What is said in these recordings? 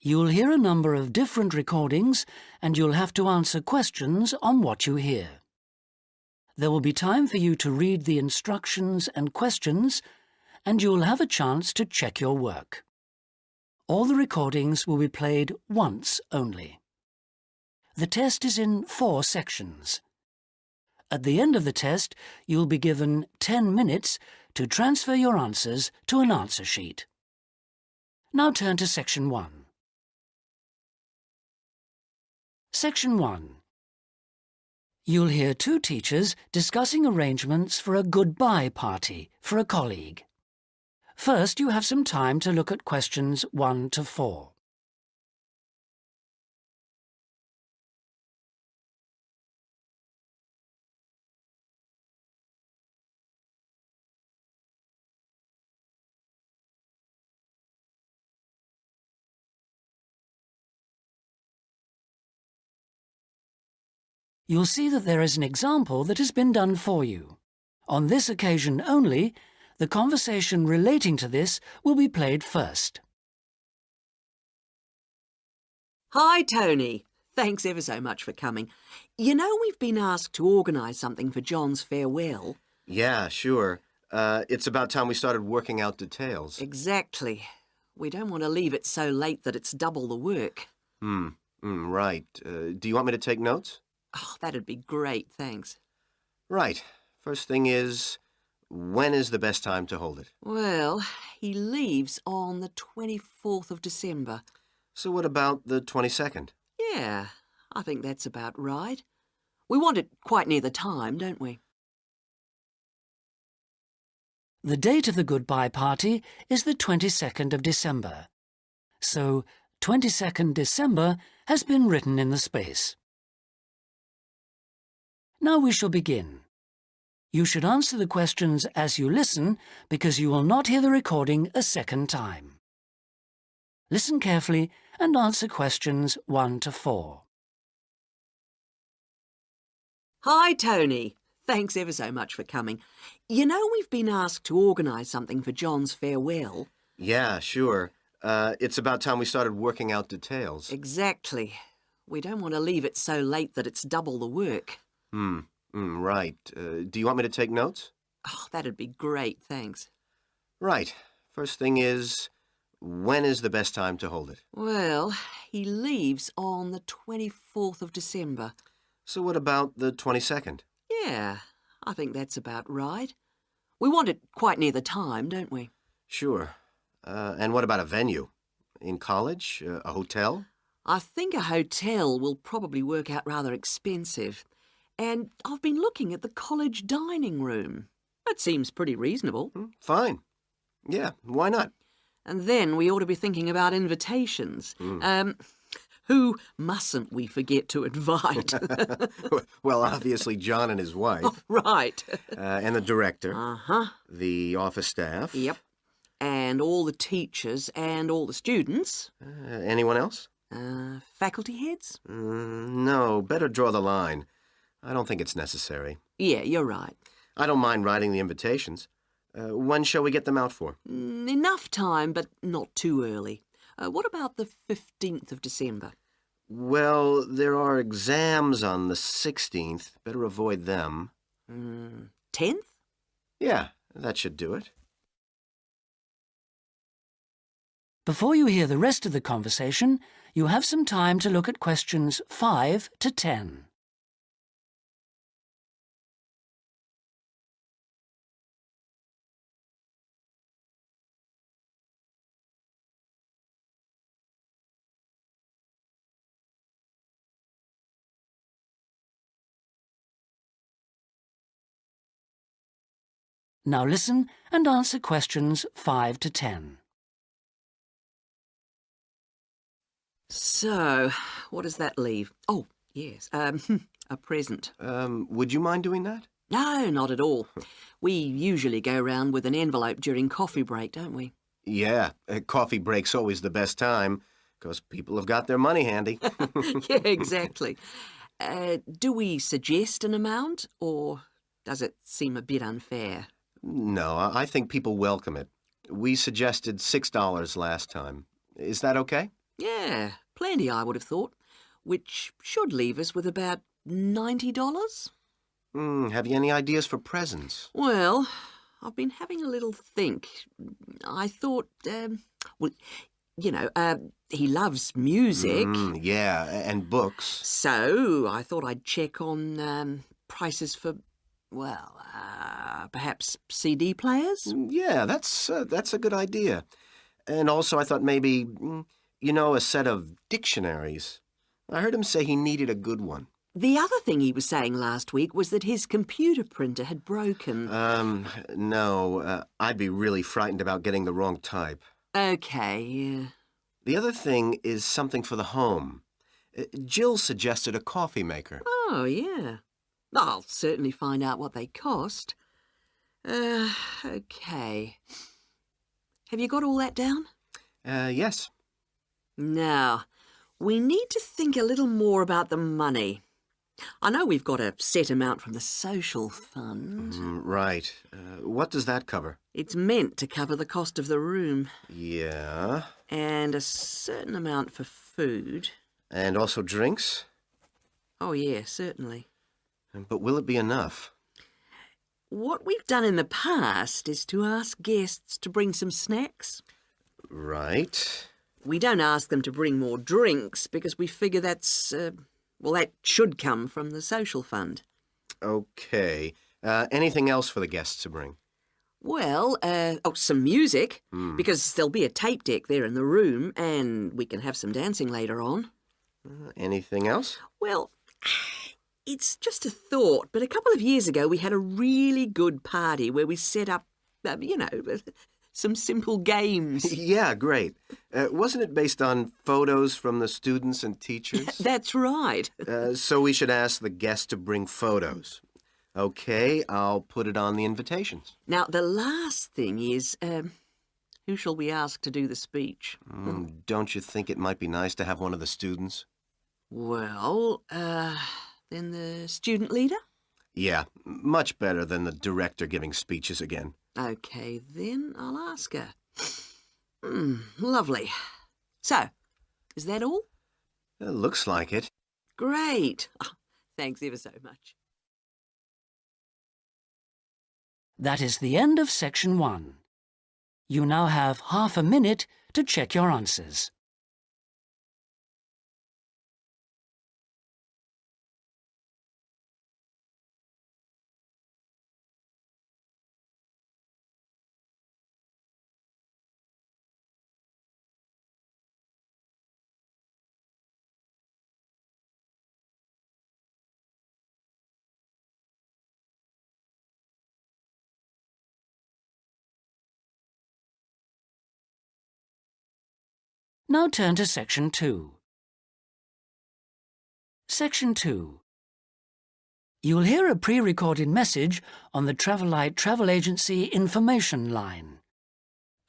You'll hear a number of different recordings and you'll have to answer questions on what you hear. There will be time for you to read the instructions and questions, and you'll have a chance to check your work. All the recordings will be played once only. The test is in 4 sections. At the end of the test, you'll be given 10 minutes to transfer your answers to an answer sheet. Now turn to Section 1. Section 1. You'll hear 2 teachers discussing arrangements for a goodbye party for a colleague. First, you have some time to look at questions 1 to 4. You'll see that there is an example that has been done for you. On this occasion only, the conversation relating to this will be played first. Hi, Tony. Thanks ever so much for coming. You know we've been asked to organise something for John's farewell. Yeah, sure. It's about time we started working out details. Exactly. We don't want to leave it so late that it's double the work. Right. Do you want me to take notes? Oh, that'd be great, thanks. Right. First thing is, when is the best time to hold it? Well, he leaves on the 24th of December. So what about the 22nd? Yeah, I think that's about right. We want it quite near the time, don't we? The date of the goodbye party is the 22nd of December. So, 22nd December has been written in the space. Now we shall begin. You should answer the questions as you listen because you will not hear the recording a second time. Listen carefully and answer questions 1 to 4. Hi, Tony. Thanks ever so much for coming. You know we've been asked to organise something for John's farewell. Yeah, sure. It's about time we started working out details. Exactly. We don't want to leave it so late that it's double the work. Right. Do you want me to take notes? Oh, that'd be great, thanks. Right. First thing is, when is the best time to hold it? Well, he leaves on the 24th of December. So what about the 22nd? Yeah, I think that's about right. We want it quite near the time, don't we? Sure. And what about a venue? In college? A hotel? I think a hotel will probably work out rather expensive. And I've been looking at the college dining room. That seems pretty reasonable. Fine. Yeah, why not? And then we ought to be thinking about invitations. Who mustn't we forget to invite? Well, obviously John and his wife. Oh, right. And the director. Uh-huh. The office staff. Yep. And all the teachers and all the students. Anyone else? Faculty heads? No, better draw the line. I don't think it's necessary. Yeah, you're right. I don't mind writing the invitations. When shall we get them out for? Enough time, but not too early. What about the 15th of December? Well, there are exams on the 16th. Better avoid them. 10th? Yeah, that should do it. Before you hear the rest of the conversation, you have some time to look at questions 5 to 10. Now listen and answer questions 5 to 10. So, what does that leave? Oh, yes, a present. Would you mind doing that? No, not at all. We usually go round with an envelope during coffee break, don't we? Yeah, coffee break's always the best time, because people have got their money handy. Yeah, exactly. Do we suggest an amount, or does it seem a bit unfair? No, I think people welcome it. We suggested $6 last time. Is that okay? Yeah, plenty, I would have thought, which should leave us with about $90. Have you any ideas for presents? Well, I've been having a little think. I thought, well, he loves music. Yeah, and books. So I thought I'd check on prices for, perhaps CD players? Yeah, that's a good idea. And also I thought maybe, a set of dictionaries. I heard him say he needed a good one. The other thing he was saying last week was that his computer printer had broken. No, I'd be really frightened about getting the wrong type. Okay, yeah. The other thing is something for the home. Jill suggested a coffee maker. Oh, yeah. I'll certainly find out what they cost. Okay. Have you got all that down? Yes. Now, we need to think a little more about the money. I know we've got a set amount from the social fund. Right. What does that cover? It's meant to cover the cost of the room. Yeah. And a certain amount for food. And also drinks? Oh, yeah, certainly. But will it be enough? What we've done in the past is to ask guests to bring some snacks. Right. We don't ask them to bring more drinks because we figure that should come from the social fund. Okay. Anything else for the guests to bring? Well, some music, because there'll be a tape deck there in the room and we can have some dancing later on. Anything else? Well, it's just a thought, but a couple of years ago we had a really good party where we set up, some simple games. Yeah, great. Wasn't it based on photos from the students and teachers? That's right. So we should ask the guests to bring photos. Okay, I'll put it on the invitations. Now, the last thing is, who shall we ask to do the speech? Don't you think it might be nice to have one of the students? Well, then the student leader? Yeah, much better than the director giving speeches again. Okay, then I'll ask her. Lovely. So, is that all? Looks like it. Great. Oh, thanks ever so much. That is the end of section 1. You now have half a minute to check your answers. Now turn to section 2. Section 2. You'll hear a pre-recorded message on the Travelite Travel Agency information line.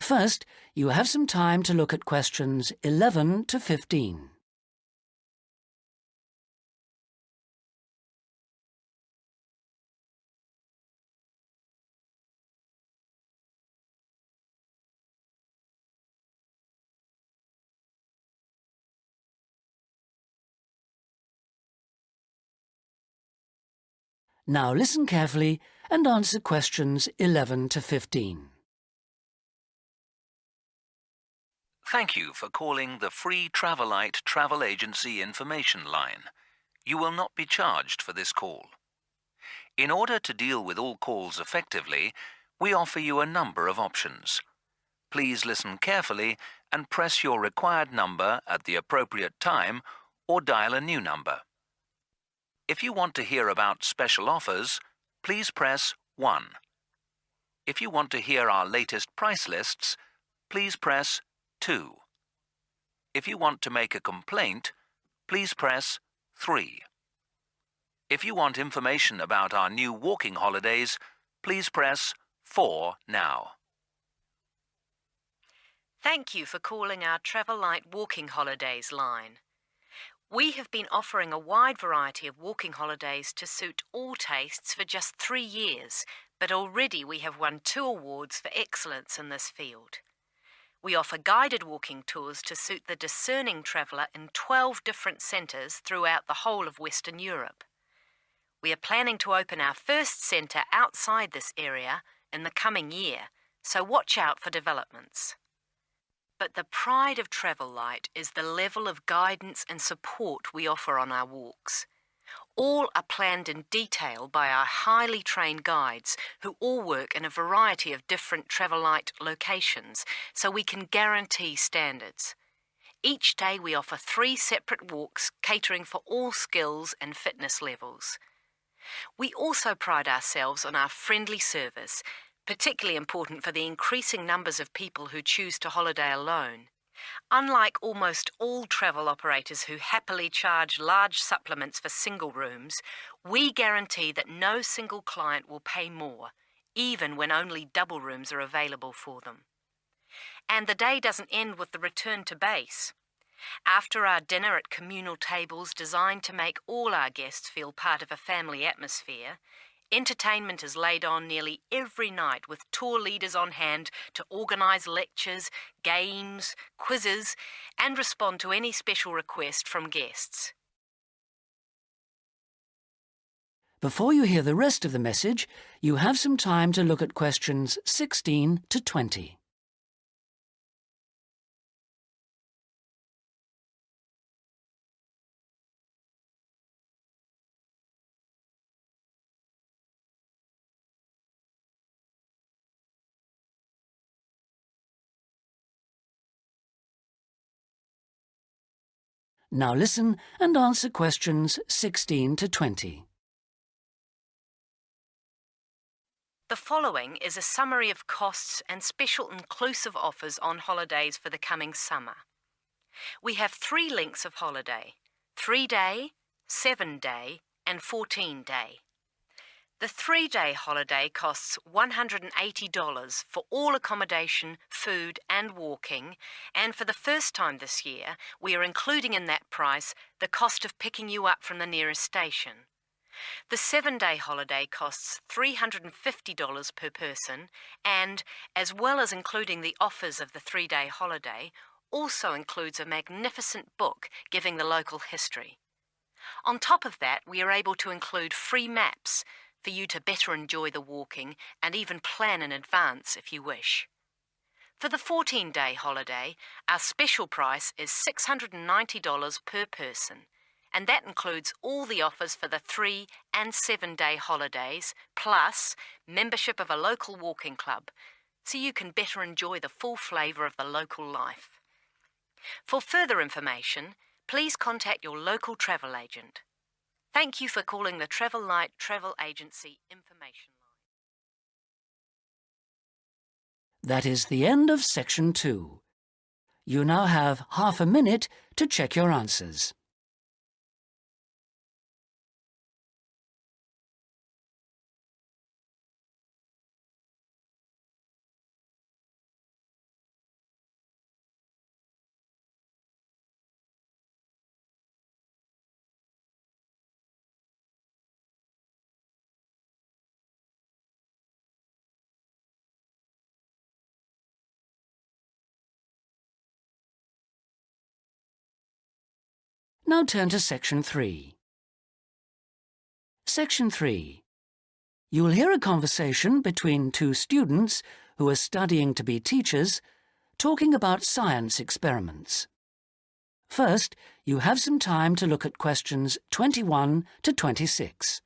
First, you have some time to look at questions 11 to 15. Now listen carefully and answer questions 11 to 15. Thank you for calling the free Travelite Travel Agency information line. You will not be charged for this call. In order to deal with all calls effectively, we offer you a number of options. Please listen carefully and press your required number at the appropriate time or dial a new number. If you want to hear about special offers, please press 1. If you want to hear our latest price lists, please press 2. If you want to make a complaint, please press 3. If you want information about our new walking holidays, please press 4 now. Thank you for calling our Travelite Walking Holidays line. We have been offering a wide variety of walking holidays to suit all tastes for just 3 years, but already we have won 2 awards for excellence in this field. We offer guided walking tours to suit the discerning traveller in 12 different centres throughout the whole of Western Europe. We are planning to open our first centre outside this area in the coming year, so watch out for developments. But the pride of Travel Light is the level of guidance and support we offer on our walks. All are planned in detail by our highly trained guides who all work in a variety of different Travel Light locations, so we can guarantee standards. Each day we offer 3 separate walks catering for all skills and fitness levels. We also pride ourselves on our friendly service, particularly important for the increasing numbers of people who choose to holiday alone. Unlike almost all travel operators who happily charge large supplements for single rooms, we guarantee that no single client will pay more, even when only double rooms are available for them. And the day doesn't end with the return to base. After our dinner at communal tables designed to make all our guests feel part of a family atmosphere, entertainment is laid on nearly every night with tour leaders on hand to organise lectures, games, quizzes, and respond to any special request from guests. Before you hear the rest of the message, you have some time to look at questions 16 to 20. Now listen and answer questions 16 to 20. The following is a summary of costs and special inclusive offers on holidays for the coming summer. We have 3 lengths of holiday: 3-day, 7-day and 14-day. The 3-day holiday costs $180 for all accommodation, food and walking, and for the first time this year, we are including in that price the cost of picking you up from the nearest station. The 7-day holiday costs $350 per person and, as well as including the offers of the 3-day holiday, also includes a magnificent book giving the local history. On top of that, we are able to include free maps for you to better enjoy the walking and even plan in advance if you wish. For the 14-day holiday, our special price is $690 per person, and that includes all the offers for the 3- and 7-day holidays, plus membership of a local walking club, so you can better enjoy the full flavour of the local life. For further information, please contact your local travel agent. Thank you for calling the Travel Light Travel Agency Information Line. That is the end of section 2. You now have half a minute to check your answers. Now turn to Section 3. Section 3. You will hear a conversation between 2 students who are studying to be teachers, talking about science experiments. First, you have some time to look at questions 21 to 26.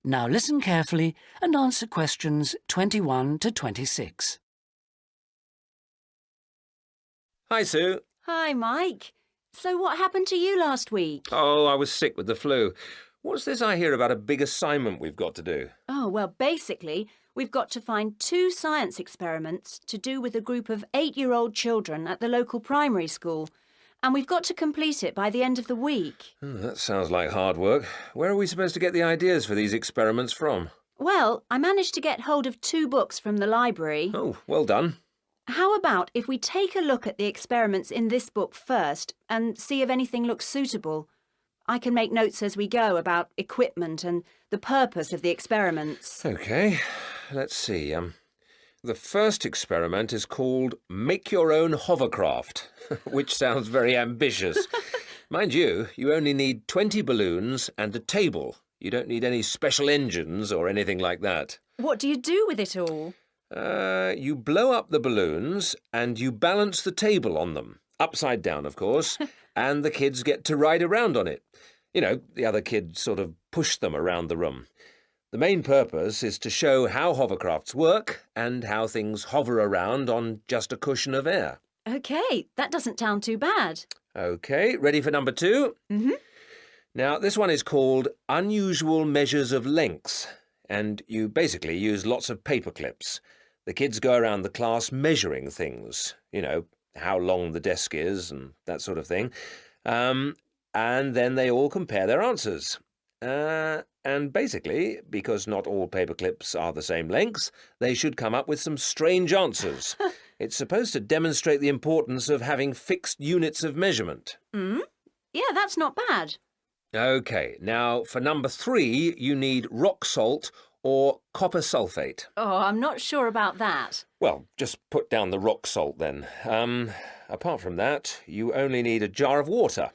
Now listen carefully and answer questions 21 to 26. Hi, Sue. Hi, Mike. So what happened to you last week? Oh, I was sick with the flu. What's this I hear about a big assignment we've got to do? Oh, well, basically, we've got to find 2 science experiments to do with a group of 8-year-old children at the local primary school. And we've got to complete it by the end of the week. That sounds like hard work. Where are we supposed to get the ideas for these experiments from? Well, I managed to get hold of 2 books from the library. Oh, well done. How about if we take a look at the experiments in this book first and see if anything looks suitable? I can make notes as we go about equipment and the purpose of the experiments. OK, let's see. The first experiment is called Make Your Own Hovercraft, which sounds very ambitious. Mind you, you only need 20 balloons and a table. You don't need any special engines or anything like that. What do you do with it all? You blow up the balloons and you balance the table on them, upside down, of course, and the kids get to ride around on it. You know, the other kids sort of push them around the room. The main purpose is to show how hovercrafts work and how things hover around on just a cushion of air. OK, that doesn't sound too bad. OK, ready for number 2? Mm-hmm. Now, this one is called Unusual Measures of Length, and you basically use lots of paper clips. The kids go around the class measuring things, you know, how long the desk is and that sort of thing. And then they all compare their answers. And basically, because not all paper clips are the same length, they should come up with some strange answers. It's supposed to demonstrate the importance of having fixed units of measurement. Yeah, that's not bad. OK, now for number 3, you need rock salt or copper sulfate. Oh, I'm not sure about that. Well, just put down the rock salt then. Apart from that, you only need a jar of water.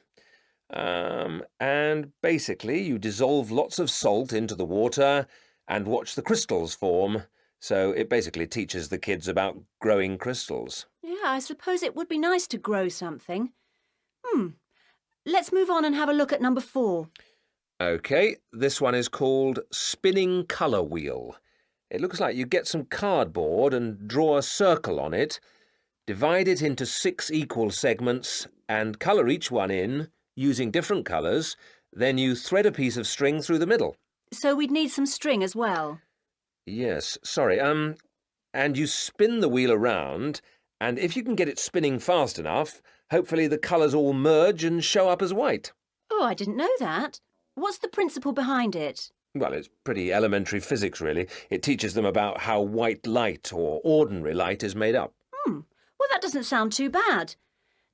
And basically you dissolve lots of salt into the water and watch the crystals form. So it basically teaches the kids about growing crystals. Yeah, I suppose it would be nice to grow something. Let's move on and have a look at number 4. OK, this one is called Spinning Colour Wheel. It looks like you get some cardboard and draw a circle on it, divide it into 6 equal segments and colour each one in using different colours. Then you thread a piece of string through the middle. So we'd need some string as well. Yes, sorry. And you spin the wheel around, and if you can get it spinning fast enough, hopefully the colours all merge and show up as white. Oh, I didn't know that. What's the principle behind it? Well, it's pretty elementary physics, really. It teaches them about how white light or ordinary light is made up. Well, that doesn't sound too bad.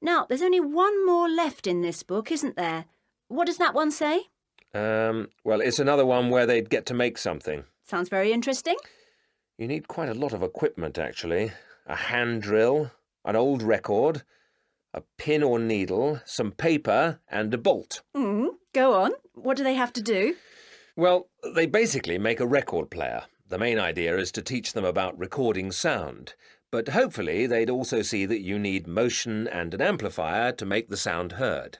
Now, there's only one more left in this book, isn't there? What does that one say? Well, it's another one where they'd get to make something. Sounds very interesting. You need quite a lot of equipment, actually. A hand drill, an old record, a pin or needle, some paper and a bolt. Go on. What do they have to do? Well, they basically make a record player. The main idea is to teach them about recording sound. But hopefully they'd also see that you need motion and an amplifier to make the sound heard.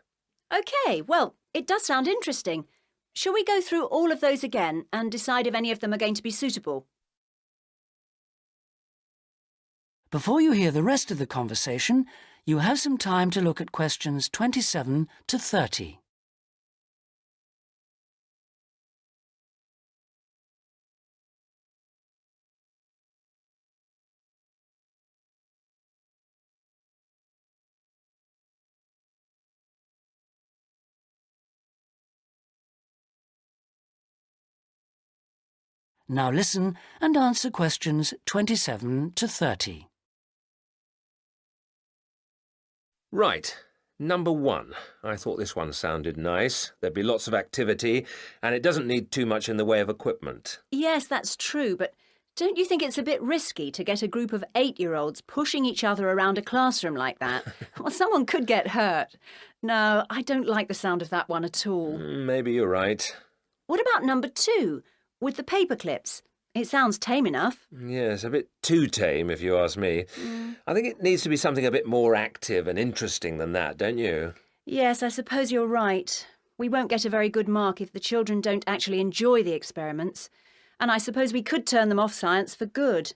OK, well, it does sound interesting. Shall we go through all of those again and decide if any of them are going to be suitable? Before you hear the rest of the conversation, you have some time to look at questions 27 to 30. Now listen and answer questions 27 to 30. Right. Number 1. I thought this one sounded nice. There'd be lots of activity, and it doesn't need too much in the way of equipment. Yes, that's true, but don't you think it's a bit risky to get a group of 8-year-olds pushing each other around a classroom like that? Well, someone could get hurt. No, I don't like the sound of that one at all. Maybe you're right. What about number 2, with the paper clips? It sounds tame enough. Yes, a bit too tame, if you ask me. I think it needs to be something a bit more active and interesting than that, don't you? Yes, I suppose you're right. We won't get a very good mark if the children don't actually enjoy the experiments. And I suppose we could turn them off science for good.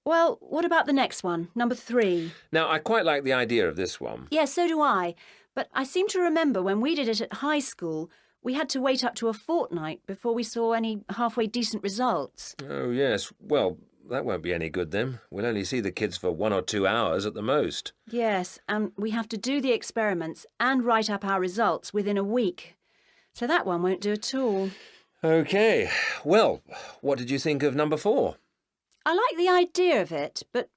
Well, what about the next one, number 3? Now, I quite like the idea of this one. Yes, so do I. But I seem to remember when we did it at high school, we had to wait up to a fortnight before we saw any halfway decent results. Oh, yes. Well, that won't be any good then. We'll only see the kids for 1 or 2 hours at the most. Yes, and we have to do the experiments and write up our results within a week. So that one won't do at all. OK. Well, what did you think of number 4? I like the idea of it, but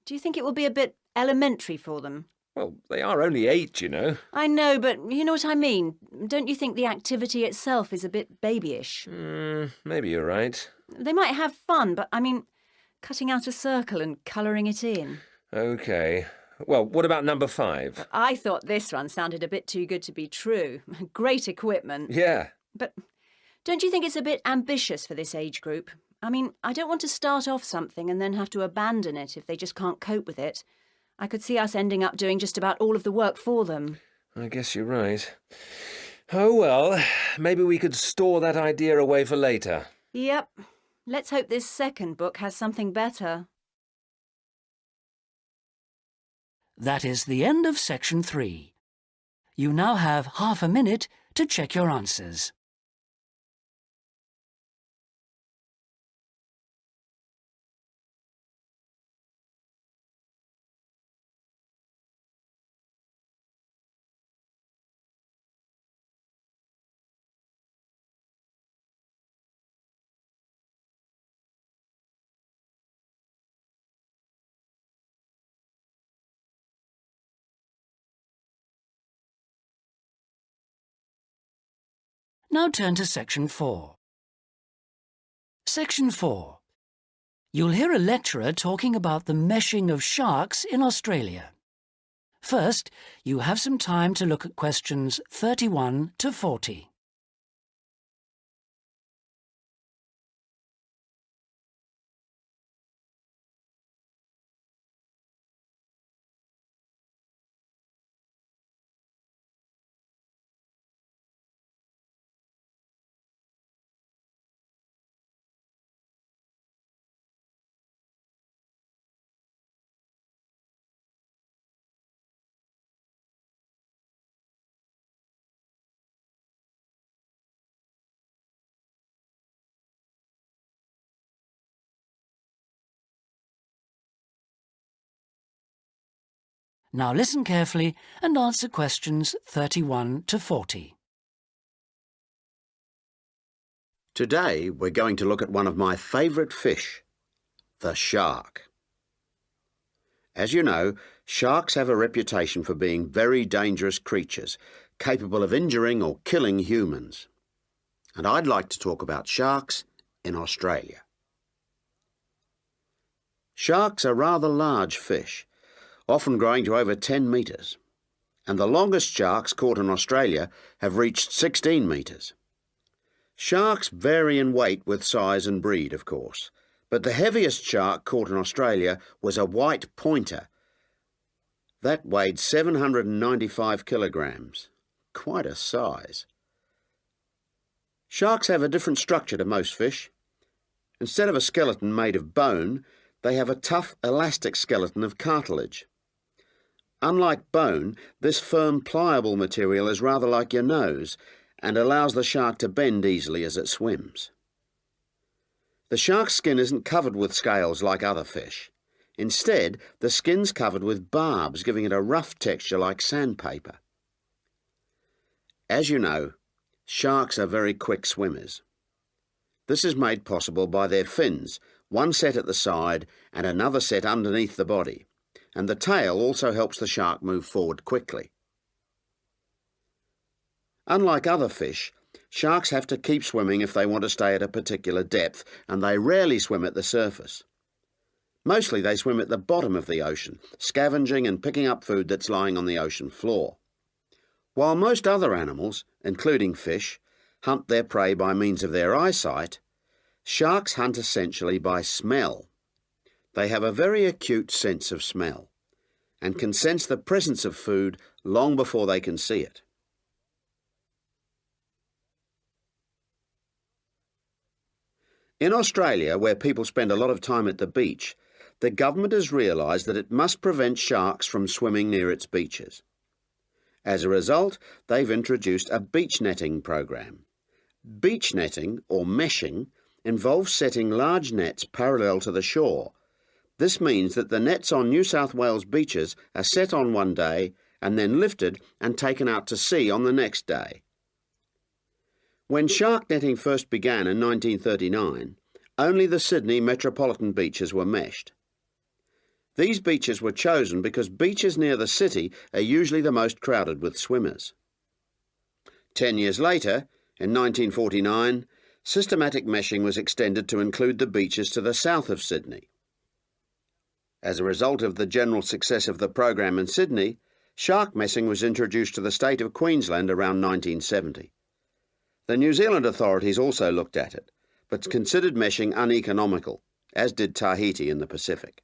do you think it will be a bit elementary for them? Well, they are only 8, you know. I know, but you know what I mean. Don't you think the activity itself is a bit babyish? Maybe you're right. They might have fun, but I mean, cutting out a circle and colouring it in. OK. Well, what about number 5? I thought this one sounded a bit too good to be true. Great equipment. Yeah. But don't you think it's a bit ambitious for this age group? I mean, I don't want to start off something and then have to abandon it if they just can't cope with it. I could see us ending up doing just about all of the work for them. I guess you're right. Oh, well, maybe we could store that idea away for later. Yep. Let's hope this second book has something better. That is the end of section 3. You now have half a minute to check your answers. Now turn to section 4. Section 4. You'll hear a lecturer talking about the meshing of sharks in Australia. First, you have some time to look at questions 31 to 40. Now listen carefully and answer questions 31 to 40. Today we're going to look at one of my favourite fish, the shark. As you know, sharks have a reputation for being very dangerous creatures, capable of injuring or killing humans. And I'd like to talk about sharks in Australia. Sharks are rather large fish, often growing to over 10 metres, and the longest sharks caught in Australia have reached 16 metres. Sharks vary in weight with size and breed, of course, but the heaviest shark caught in Australia was a white pointer. That weighed 795 kilograms. Quite a size. Sharks have a different structure to most fish. Instead of a skeleton made of bone, they have a tough, elastic skeleton of cartilage. Unlike bone, this firm, pliable material is rather like your nose and allows the shark to bend easily as it swims. The shark's skin isn't covered with scales like other fish. Instead, the skin's covered with barbs, giving it a rough texture like sandpaper. As you know, sharks are very quick swimmers. This is made possible by their fins, one set at the side and another set underneath the body, and the tail also helps the shark move forward quickly. Unlike other fish, sharks have to keep swimming if they want to stay at a particular depth, and they rarely swim at the surface. Mostly they swim at the bottom of the ocean, scavenging and picking up food that's lying on the ocean floor. While most other animals, including fish, hunt their prey by means of their eyesight, sharks hunt essentially by smell. They have a very acute sense of smell and can sense the presence of food long before they can see it. In Australia, where people spend a lot of time at the beach, the government has realised that it must prevent sharks from swimming near its beaches. As a result, they've introduced a beach netting program. Beach netting, or meshing, involves setting large nets parallel to the shore. This means that the nets on New South Wales beaches are set on one day and then lifted and taken out to sea on the next day. When shark netting first began in 1939, only the Sydney metropolitan beaches were meshed. These beaches were chosen because beaches near the city are usually the most crowded with swimmers. 10 years later, in 1949, systematic meshing was extended to include the beaches to the south of Sydney. As a result of the general success of the program in Sydney, shark meshing was introduced to the state of Queensland around 1970. The New Zealand authorities also looked at it, but considered meshing uneconomical, as did Tahiti in the Pacific.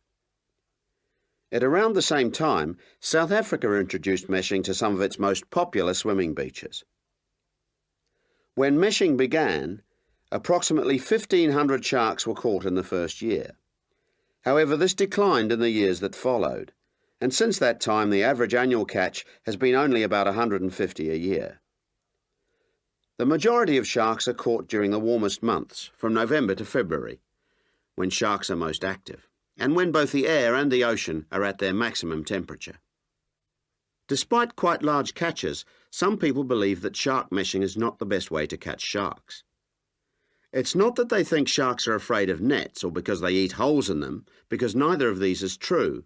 At around the same time, South Africa introduced meshing to some of its most popular swimming beaches. When meshing began, approximately 1,500 sharks were caught in the first year. However, this declined in the years that followed, and since that time the average annual catch has been only about 150 a year. The majority of sharks are caught during the warmest months, from November to February, when sharks are most active, and when both the air and the ocean are at their maximum temperature. Despite quite large catches, some people believe that shark meshing is not the best way to catch sharks. It's not that they think sharks are afraid of nets or because they eat holes in them, because neither of these is true.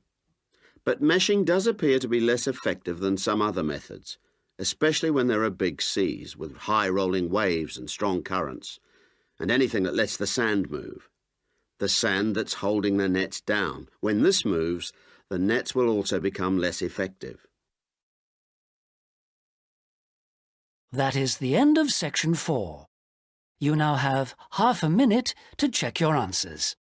But meshing does appear to be less effective than some other methods, especially when there are big seas with high rolling waves and strong currents, and anything that lets the sand move. The sand that's holding the nets down. When this moves, the nets will also become less effective. That is the end of section 4. You now have half a minute to check your answers.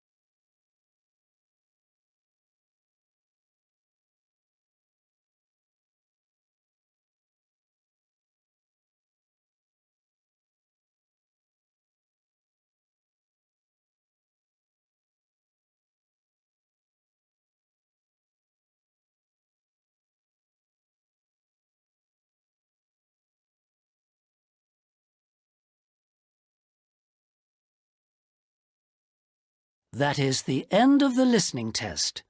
That is the end of the listening test.